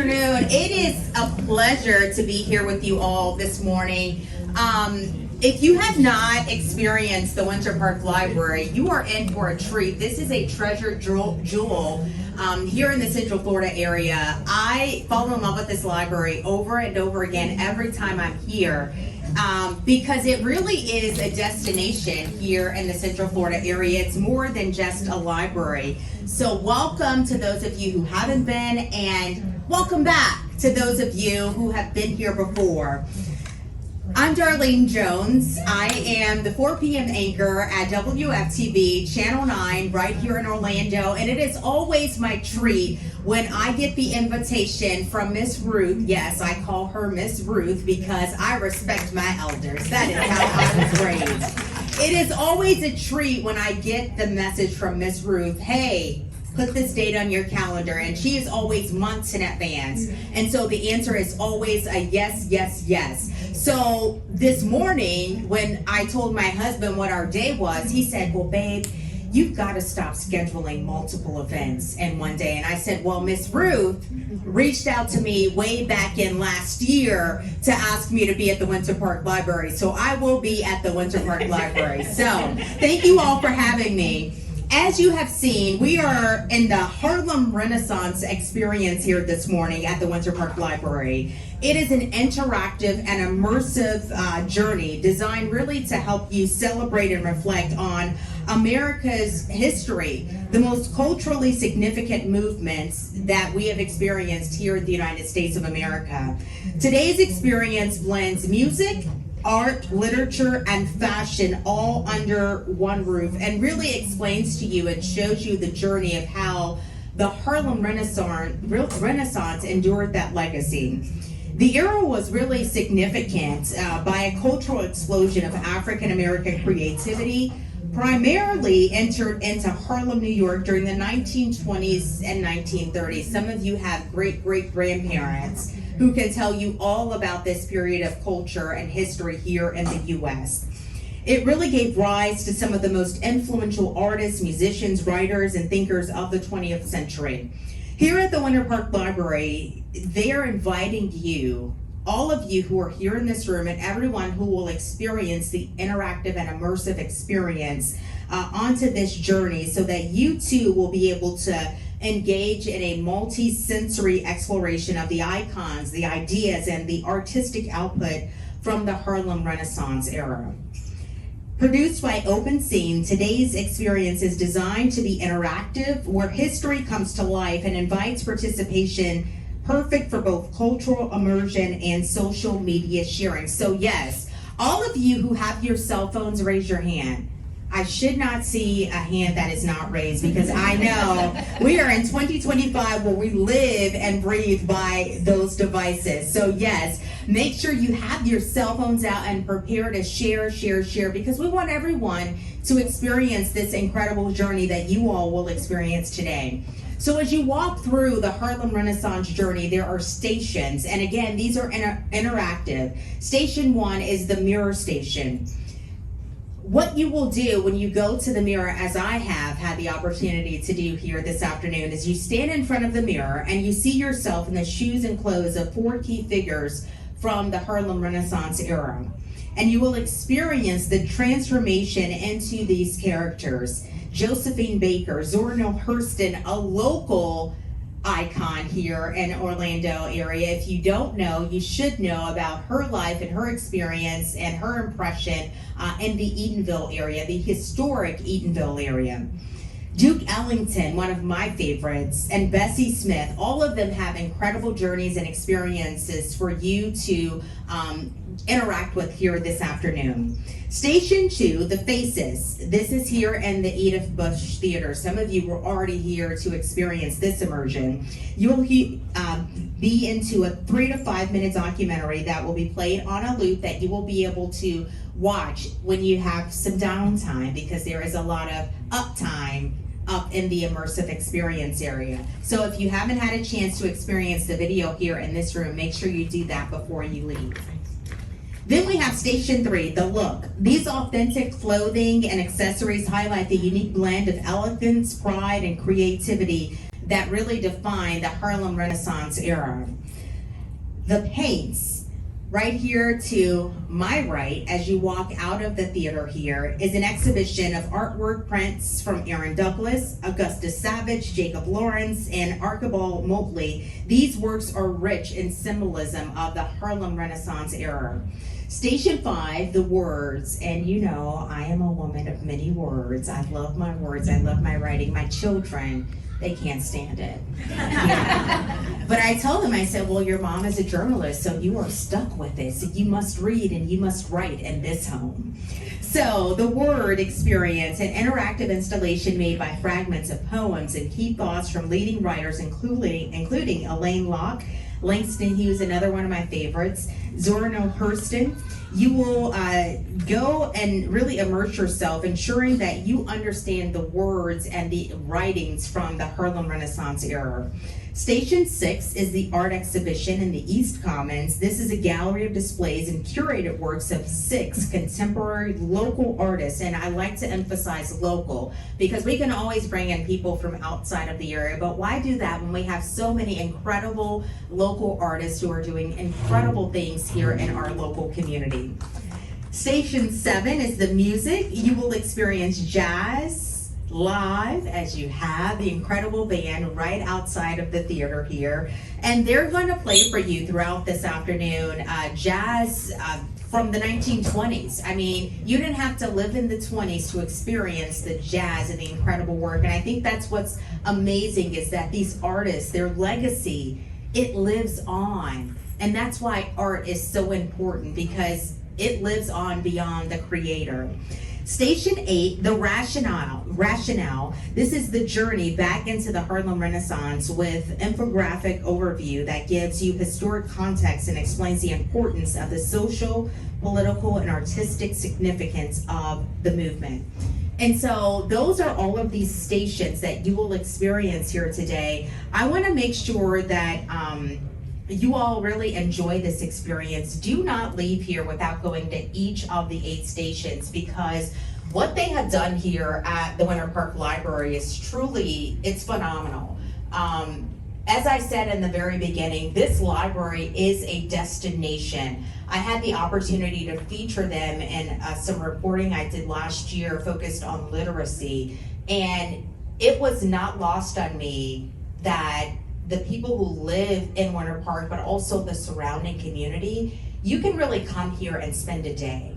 afternoon. It is a pleasure to be here with you all this morning. If you have not experienced the Winter Park Library, you are in for a treat. This is a treasure jewel here in the Central Florida area. I fall in love with this library over and over again every time I'm here. Because it really is a destination here in the Central Florida area. It's more than just a library. So welcome to those of you who haven't been, and welcome back to those of you who have been here before. I'm Darlene Jones. I am the 4 p.m. anchor at WFTV Channel 9 right here in Orlando, and it is always my treat when I get the invitation from Miss Ruth. Yes, I call her Miss Ruth because I respect my elders. That is how I was raised. It is always a treat when I get the message from Miss Ruth, hey, put this date on your calendar, and she is always months in advance. And so the answer is always a yes, yes, yes. So this morning, when I told my husband what our day was, he said, well, babe, you've got to stop scheduling multiple events in one day. And I said, well, Miss Ruth reached out to me way back in last year to ask me to be at the Winter Park Library. So I will be at the Winter Park Library. So thank you all for having me. As you have seen, we are in the Harlem Renaissance Experience here this morning at the Winter Park Library. It is an interactive and immersive journey designed really to help you celebrate and reflect on America's history, the most culturally significant movements that we have experienced here in the United States of America. Today's experience blends music, art, literature, and fashion all under one roof, and really explains to you and shows you the journey of how the Harlem Renaissance endured that legacy. The era was really significant by a cultural explosion of African American creativity, primarily entered into Harlem, New York during the 1920s and 1930s. Some of you have great-great-grandparents who can tell you all about this period of culture and history here in the U.S. It really gave rise to some of the most influential artists, musicians, writers, and thinkers of the 20th century. Here at the Winter Park Library, they are inviting you, all of you who are here in this room, and everyone who will experience the interactive and immersive experience onto this journey so that you too will be able to engage in a multi-sensory exploration of the icons, the ideas, and the artistic output from the Harlem Renaissance era. Produced by Open Scene, today's experience is designed to be interactive, where history comes to life and invites participation, perfect for both cultural immersion and social media sharing. So yes, all of you who have your cell phones, raise your hand. I should not see a hand that is not raised, because I know we are in 2025 where we live and breathe by those devices. So yes, make sure you have your cell phones out and prepare to share, because we want everyone to experience this incredible journey that you all will experience today. So as you walk through the Harlem Renaissance journey, there are stations, and again, these are interactive. Station 1 is the mirror station. What you will do when you go to the mirror, as I have had the opportunity to do here this afternoon, is you stand in front of the mirror and you see yourself in the shoes and clothes of 4 key figures from the Harlem Renaissance era. And you will experience the transformation into these characters. Josephine Baker, Zora Neale Hurston, a local icon here in Orlando area. If you don't know, you should know about her life and her experience and her impression in the Eatonville area, the historic Eatonville area. Duke Ellington, one of my favorites, and Bessie Smith, all of them have incredible journeys and experiences for you to interact with here this afternoon. Station 2, the Faces. This is here in the Edith Bush Theater. Some of you were already here to experience this immersion. You will be into a 3 to 5 minute documentary that will be played on a loop that you will be able to watch when you have some downtime, because there is a lot of uptime up in the immersive experience area. So if you haven't had a chance to experience the video here in this room, make sure you do that before you leave. Then we have Station 3, the look. These authentic clothing and accessories highlight the unique blend of elegance, pride, and creativity that really define the Harlem Renaissance era. The paints. Right here to my right, as you walk out of the theater here, is an exhibition of artwork prints from Aaron Douglas, Augustus Savage, Jacob Lawrence, and Archibald Motley. These works are rich in symbolism of the Harlem Renaissance era. Station 5, the words, and you know, I am a woman of many words. I love my words, I love my writing. My children, they can't stand it. But I told them, I said, well, your mom is a journalist, so you are stuck with it. So you must read and you must write in this home. So the word experience, an interactive installation made by fragments of poems and key thoughts from leading writers, including Elaine Locke, Langston Hughes, another one of my favorites, Zora Neale Hurston. You will go and really immerse yourself, ensuring that you understand the words and the writings from the Harlem Renaissance era. Station 6 is the art exhibition in the East Commons. This is a gallery of displays and curated works of 6 contemporary local artists, and I like to emphasize local because we can always bring in people from outside of the area, but why do that when we have so many incredible local artists who are doing incredible things here in our local community. Station 7 is the music. You will experience jazz live, as you have the incredible band right outside of the theater here, and they're going to play for you throughout this afternoon jazz from the 1920s. I mean, you didn't have to live in the 20s to experience the jazz and the incredible work, and I think that's what's amazing is that these artists, their legacy, it lives on, and that's why art is so important, because it lives on beyond the creator. Station 8, the rationale. This is the journey back into the Harlem Renaissance with infographic overview that gives you historic context and explains the importance of the social, political, and artistic significance of the movement. And so those are all of these stations that you will experience here today. I want to make sure that you all really enjoy this experience. Do not leave here without going to each of the 8 stations, because what they have done here at the Winter Park Library is truly, it's phenomenal. As I said in the very beginning, this library is a destination. I had the opportunity to feature them in some reporting I did last year focused on literacy, and it was not lost on me that the people who live in Winter Park, but also the surrounding community, you can really come here and spend a day.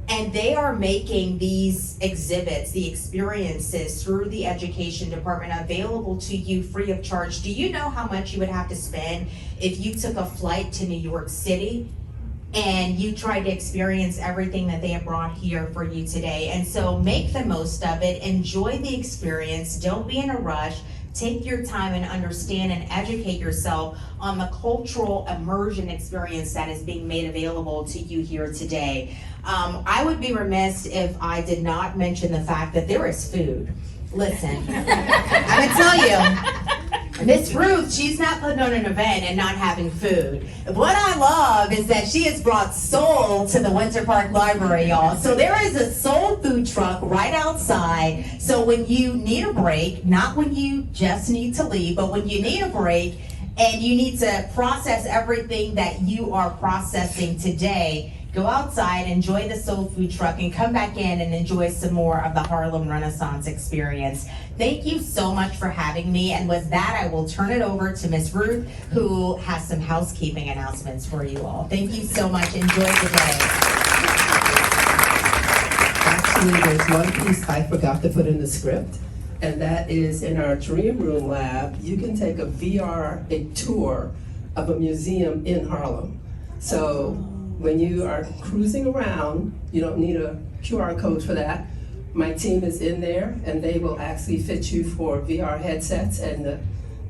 And they are making these exhibits, the experiences through the education department available to you free of charge. Do you know how much you would have to spend if you took a flight to New York City and you tried to experience everything that they have brought here for you today? And so make the most of it, enjoy the experience, don't be in a rush. Take your time and understand and educate yourself on the cultural immersion experience that is being made available to you here today. I would be remiss if I did not mention the fact that there is food. Listen, I'm gonna tell you, Miss Ruth, she's not putting on an event and not having food. What I love is that she has brought soul to the Winter Park Library, y'all. So there is a soul food truck right outside. So when you need a break, not when you just need to leave, but when you need a break and you need to process everything that you are processing today, go outside, enjoy the soul food truck, and come back in and enjoy some more of the Harlem Renaissance Experience. Thank you so much for having me, and with that, I will turn it over to Miss Ruth, who has some housekeeping announcements for you all. Thank you so much. Enjoy the day. Actually, there's one piece I forgot to put in the script, and that is in our Dream Room lab, you can take a tour of a museum in Harlem. So when you are cruising around, you don't need a QR code for that. My team is in there, and they will actually fit you for VR headsets and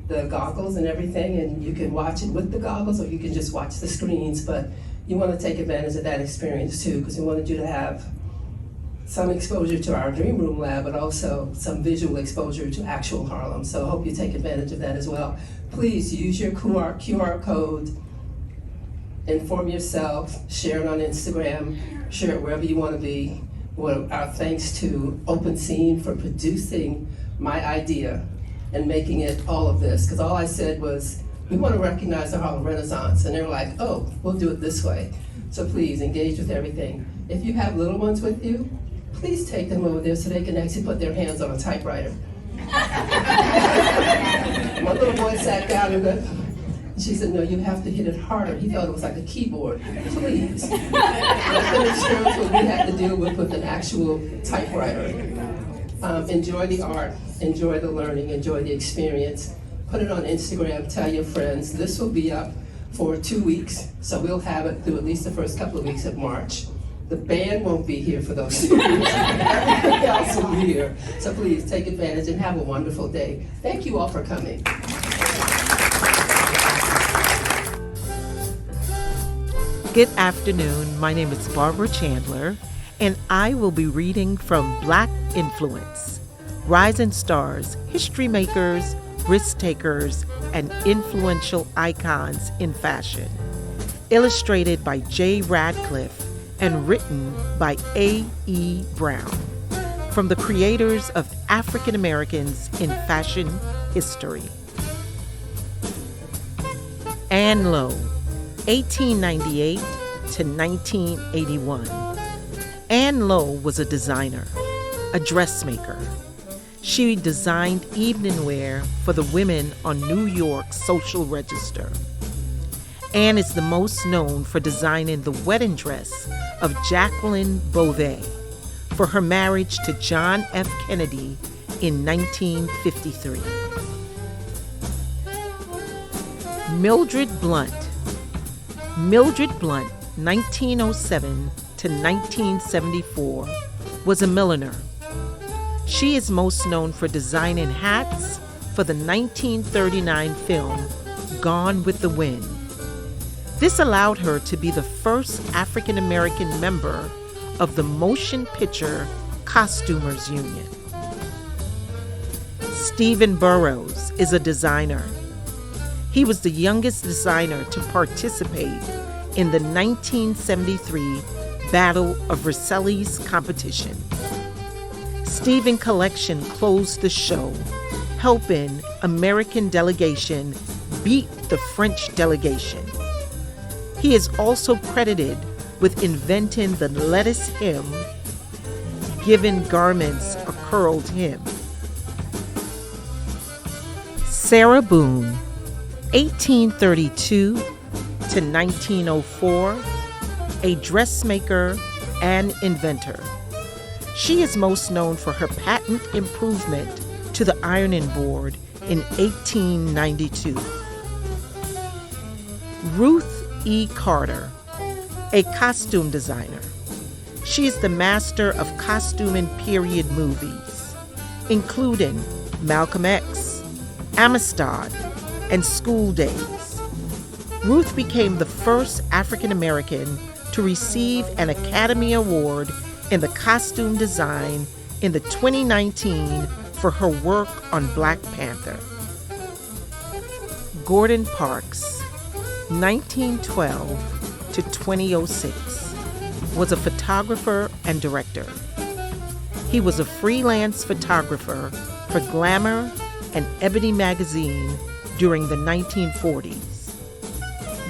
the goggles and everything, and you can watch it with the goggles, or you can just watch the screens, but you want to take advantage of that experience too, because we wanted you to have some exposure to our Dream Room lab, but also some visual exposure to actual Harlem. So I hope you take advantage of that as well. Please use your QR code, inform yourself, share it on Instagram, share it wherever you want to be. Well, our thanks to Open Scene for producing my idea and making it all of this. Because all I said was, we want to recognize the Harlem Renaissance. And they were like, oh, we'll do it this way. So please engage with everything. If you have little ones with you, please take them over there so they can actually put their hands on a typewriter. My little boy sat down and she said, no, you have to hit it harder. He thought it was like a keyboard. Please. Nothing shows what we had to deal with an actual typewriter. Enjoy the art, enjoy the learning, enjoy the experience. Put it on Instagram, tell your friends. This will be up for 2 weeks, so we'll have it through at least the first couple of weeks of March. The band won't be here for those 2 weeks. Everything else will be here. So please take advantage and have a wonderful day. Thank you all for coming. Good afternoon. My name is Barbara Chandler, and I will be reading from Black Influence, Rising Stars, History Makers, Risk Takers, and Influential Icons in Fashion, illustrated by J. Radcliffe and written by A.E. Brown, from the creators of African Americans in Fashion History. Anne Lowe, 1898 to 1981. Anne Lowe was a designer, a dressmaker. She designed evening wear for the women on New York's social register. Anne is the most known for designing the wedding dress of Jacqueline Bouvier for her marriage to John F. Kennedy in 1953. Mildred Blount. Mildred Blount, 1907 to 1974, was a milliner. She is most known for designing hats for the 1939 film Gone with the Wind. This allowed her to be the first African American member of the Motion Picture Costumers Union. Stephen Burrows is a designer. He was the youngest designer to participate in the 1973 Battle of Versailles competition. Stephen Collection closed the show, helping American delegation beat the French delegation. He is also credited with inventing the lettuce hem, giving garments a curled hem. Sarah Boone, 1832 to 1904, a dressmaker and inventor. She is most known for her patent improvement to the ironing board in 1892. Ruth E. Carter, a costume designer. She is the master of costuming period movies, including Malcolm X, Amistad, and School Days. Ruth became the first African American to receive an Academy Award in the costume design in the 2019 for her work on Black Panther. Gordon Parks, 1912 to 2006, was a photographer and director. He was a freelance photographer for Glamour and Ebony magazine during the 1940s.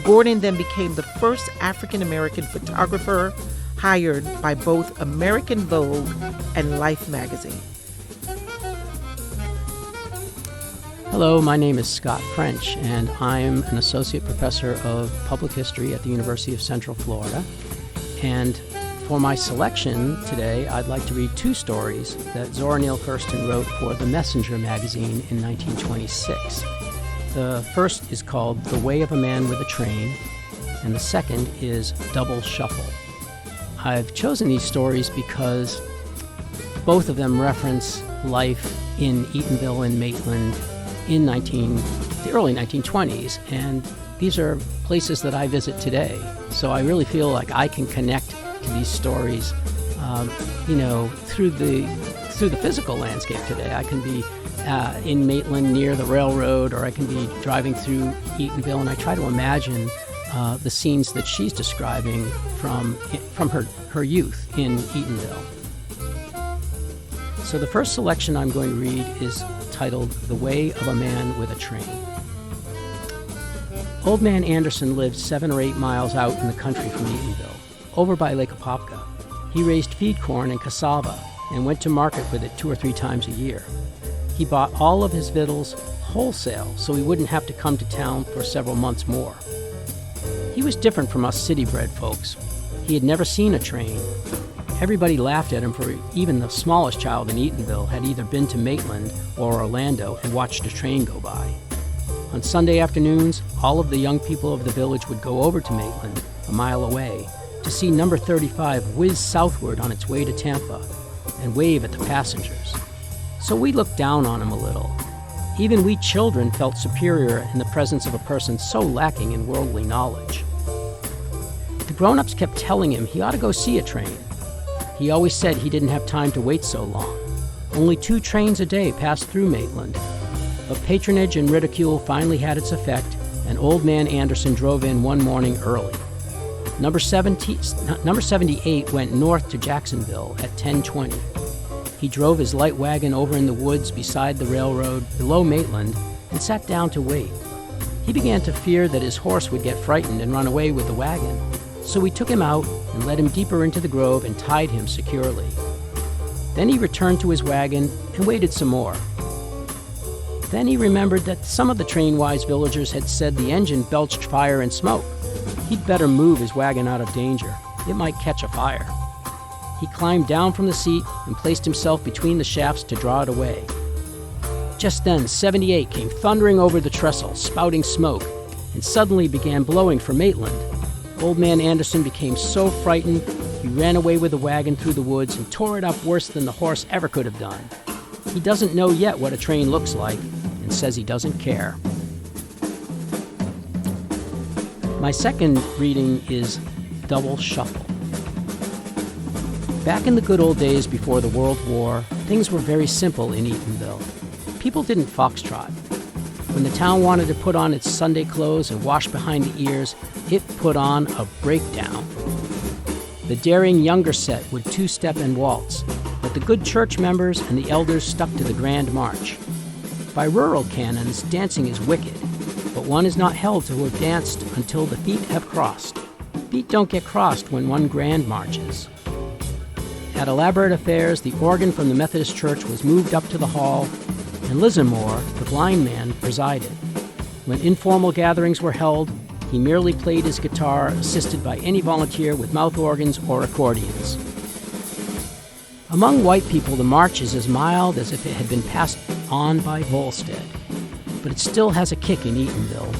Gordon then became the first African American photographer hired by both American Vogue and Life magazine. Hello, my name is Scott French, and I'm an associate professor of public history at the University of Central Florida. And for my selection today, I'd like to read two stories that Zora Neale Hurston wrote for The Messenger magazine in 1926. The first is called The Way of a Man with a Train, and the second is Double Shuffle. I've chosen these stories because both of them reference life in Eatonville and Maitland in the early 1920s, and these are places that I visit today. So I really feel like I can connect to these stories, through the physical landscape today. I can be in Maitland near the railroad, or I can be driving through Eatonville, and I try to imagine the scenes that she's describing from her youth in Eatonville. So the first selection I'm going to read is titled The Way of a Man with a Train. Old Man Anderson lived 7 or 8 miles out in the country from Eatonville, over by Lake Apopka. He raised feed corn and cassava and went to market with it 2 or 3 times a year. He bought all of his victuals wholesale so he wouldn't have to come to town for several months more. He was different from us city-bred folks. He had never seen a train. Everybody laughed at him, for even the smallest child in Eatonville had either been to Maitland or Orlando and watched a train go by. On Sunday afternoons, all of the young people of the village would go over to Maitland, a mile away, to see number 35 whiz southward on its way to Tampa and wave at the passengers. So we looked down on him a little. Even we children felt superior in the presence of a person so lacking in worldly knowledge. The grown-ups kept telling him he ought to go see a train. He always said he didn't have time to wait so long. Only 2 trains a day passed through Maitland. But patronage and ridicule finally had its effect, and Old Man Anderson drove in one morning early. Number 78 went north to Jacksonville at 10:20. He drove his light wagon over in the woods beside the railroad below Maitland and sat down to wait. He began to fear that his horse would get frightened and run away with the wagon, so we took him out and led him deeper into the grove and tied him securely. Then he returned to his wagon and waited some more. Then he remembered that some of the train-wise villagers had said the engine belched fire and smoke. He'd better move his wagon out of danger. It might catch a fire. He climbed down from the seat and placed himself between the shafts to draw it away. Just then, 78 came thundering over the trestle, spouting smoke, and suddenly began blowing for Maitland. Old Man Anderson became so frightened, he ran away with the wagon through the woods and tore it up worse than the horse ever could have done. He doesn't know yet what a train looks like and says he doesn't care. My second reading is Double Shuffle. Back in the good old days before the World War, things were very simple in Eatonville. People didn't foxtrot. When the town wanted to put on its Sunday clothes and wash behind the ears, it put on a breakdown. The daring younger set would 2-step and waltz, but the good church members and the elders stuck to the grand march. By rural canons, dancing is wicked, but one is not held to have danced until the feet have crossed. Feet don't get crossed when one grand marches. At elaborate affairs, the organ from the Methodist Church was moved up to the hall, and Lismore, the blind man, presided. When informal gatherings were held, he merely played his guitar, assisted by any volunteer with mouth organs or accordions. Among white people, the march is as mild as if it had been passed on by Volstead, but it still has a kick in Eatonville.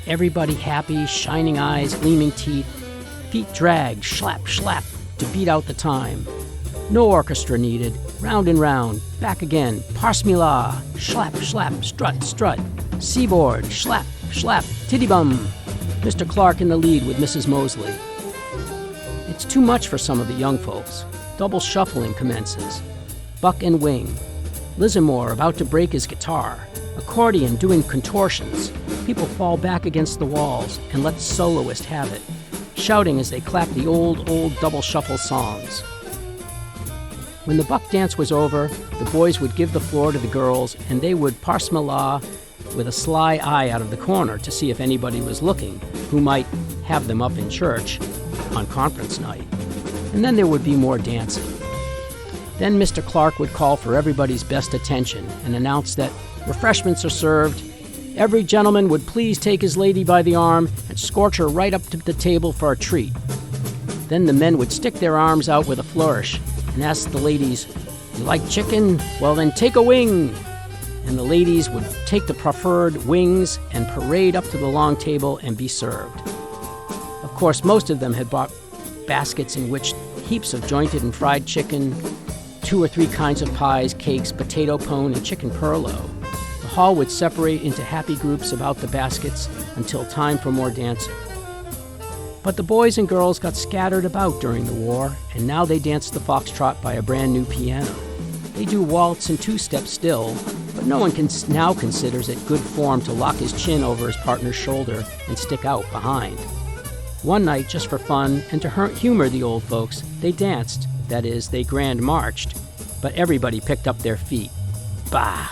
Everybody happy, shining eyes, gleaming teeth, feet dragged, slap, slap, to beat out the time. No orchestra needed. Round and round, back again, parsmila, slap, slap, strut, strut, seaboard, slap, slap, titty-bum. Mr. Clark in the lead with Mrs. Mosley. It's too much for some of the young folks. Double shuffling commences. Buck and wing. Lismore about to break his guitar. Accordion doing contortions. People fall back against the walls and let the soloist have it, shouting as they clap the old double shuffle songs. When the buck dance was over, the boys would give the floor to the girls, and they would parsmila with a sly eye out of the corner to see if anybody was looking who might have them up in church on conference night. And then there would be more dancing. Then Mr. Clark would call for everybody's best attention and announce that refreshments are served. Every gentleman would please take his lady by the arm and scorch her right up to the table for a treat. Then the men would stick their arms out with a flourish and ask the ladies, "You like chicken? Well then take a wing." And the ladies would take the preferred wings and parade up to the long table and be served. Of course, most of them had bought baskets in which heaps of jointed and fried chicken, 2 or 3 kinds of pies, cakes, potato pone, and chicken perlo. The hall would separate into happy groups about the baskets until time for more dancing. But the boys and girls got scattered about during the war, and now they dance the foxtrot by a brand new piano. They do waltz and 2-step still, but no one now considers it good form to lock his chin over his partner's shoulder and stick out behind. One night, just for fun and to humor the old folks, they danced, that is, they grand marched, but everybody picked up their feet. Bah!